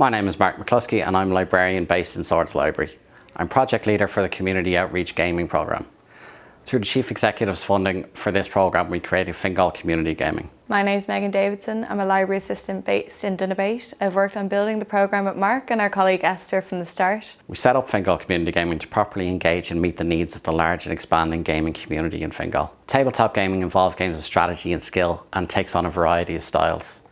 My name is Mark McCluskey and I'm a librarian based in Swords Library. I'm project leader for the Community Outreach Gaming Programme. Through the Chief Executive's funding for this programme, we created Fingal Community Gaming. My name is Megan Davidson. I'm a library assistant based in Donabate. I've worked on building the programme with Mark and our colleague Esther from the start. We set up Fingal Community Gaming to properly engage and meet the needs of the large and expanding gaming community in Fingal. Tabletop gaming involves games of strategy and skill and takes on a variety of styles.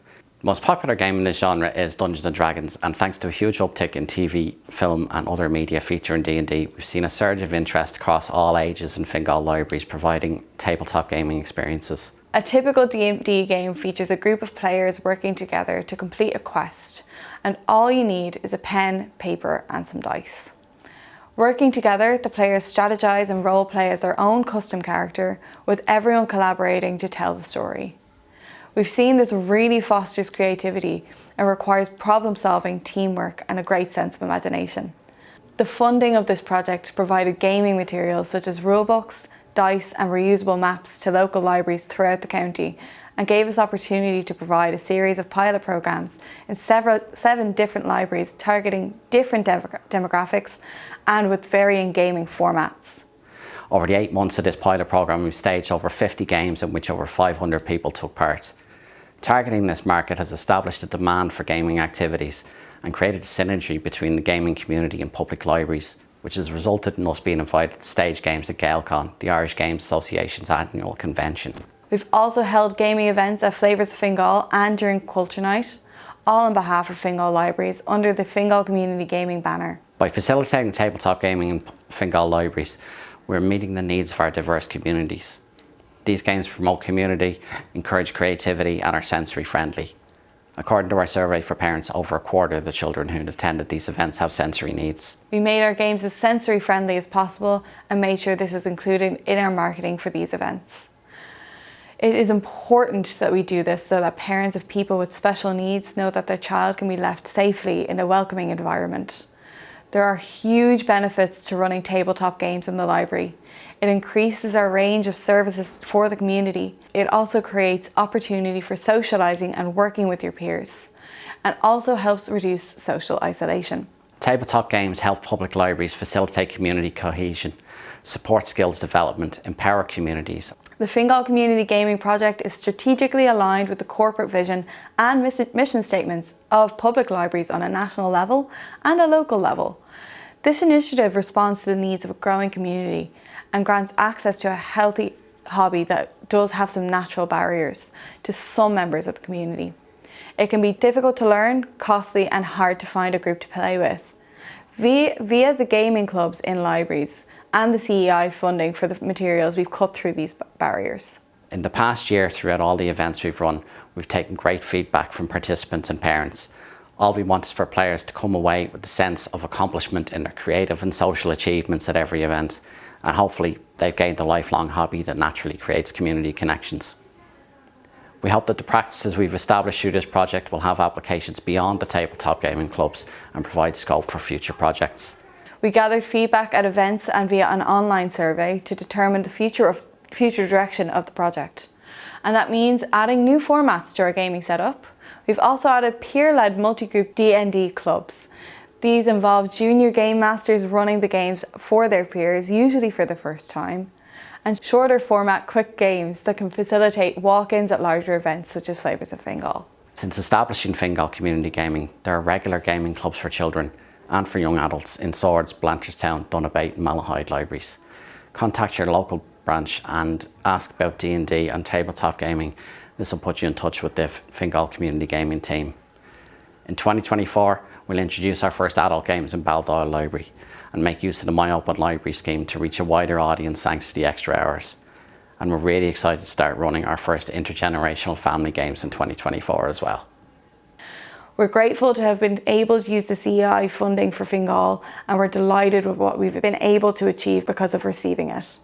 The most popular game in this genre is Dungeons & Dragons, and thanks to a huge uptick in TV, film and other media featuring D&D, we've seen a surge of interest across all ages in Fingal libraries providing tabletop gaming experiences. A typical D&D game features a group of players working together to complete a quest, and all you need is a pen, paper and some dice. Working together, the players strategize and roleplay as their own custom character, with everyone collaborating to tell the story. We've seen this really fosters creativity and requires problem solving, teamwork and a great sense of imagination. The funding of this project provided gaming materials such as rulebooks, dice and reusable maps to local libraries throughout the county, and gave us opportunity to provide a series of pilot programmes in seven different libraries targeting different demographics and with varying gaming formats. Over the 8 months of this pilot programme, we've staged over 50 games in which over 500 people took part. Targeting this market has established a demand for gaming activities and created a synergy between the gaming community and public libraries, which has resulted in us being invited to stage games at GaelCon, the Irish Games Association's annual convention. We've also held gaming events at Flavours of Fingal and during Culture Night, all on behalf of Fingal libraries under the Fingal Community Gaming banner. By facilitating tabletop gaming in Fingal libraries, we're meeting the needs of our diverse communities. These games promote community, encourage creativity and are sensory friendly. According to our survey for parents, over a quarter of the children who attended these events have sensory needs. We made our games as sensory friendly as possible and made sure this was included in our marketing for these events. It is important that we do this so that parents of people with special needs know that their child can be left safely in a welcoming environment. There are huge benefits to running tabletop games in the library. It increases our range of services for the community. It also creates opportunity for socialising and working with your peers, and also helps reduce social isolation. Tabletop games help public libraries facilitate community cohesion, support skills development, empower communities. The Fingal Community Gaming Project is strategically aligned with the corporate vision and mission statements of public libraries on a national level and a local level. This initiative responds to the needs of a growing community and grants access to a healthy hobby that does have some natural barriers to some members of the community. It can be difficult to learn, costly and hard to find a group to play with. Via the gaming clubs in libraries and the CEI funding for the materials, we've cut through these barriers. In the past year, throughout all the events we've run, we've taken great feedback from participants and parents. All we want is for players to come away with a sense of accomplishment in their creative and social achievements at every event, and hopefully they've gained a lifelong hobby that naturally creates community connections. We hope that the practices we've established through this project will have applications beyond the tabletop gaming clubs and provide scope for future projects. We gathered feedback at events and via an online survey to determine the future direction of the project. And that means adding new formats to our gaming setup. We've also added peer-led multi-group D&D clubs. These involve junior game masters running the games for their peers, usually for the first time, and shorter format quick games that can facilitate walk-ins at larger events such as Flavours of Fingal. Since establishing Fingal Community Gaming, there are regular gaming clubs for children and for young adults in Swords, Blanchardstown, Donabate and Malahide libraries. Contact your local branch and ask about D&D and tabletop gaming. This will put you in touch with the Fingal Community Gaming team. In 2024, we'll introduce our first adult games in Baldoyle Library and make use of the My Open Library scheme to reach a wider audience thanks to the extra hours. And we're really excited to start running our first intergenerational family games in 2024 as well. We're grateful to have been able to use the CEI funding for Fingal, and we're delighted with what we've been able to achieve because of receiving it.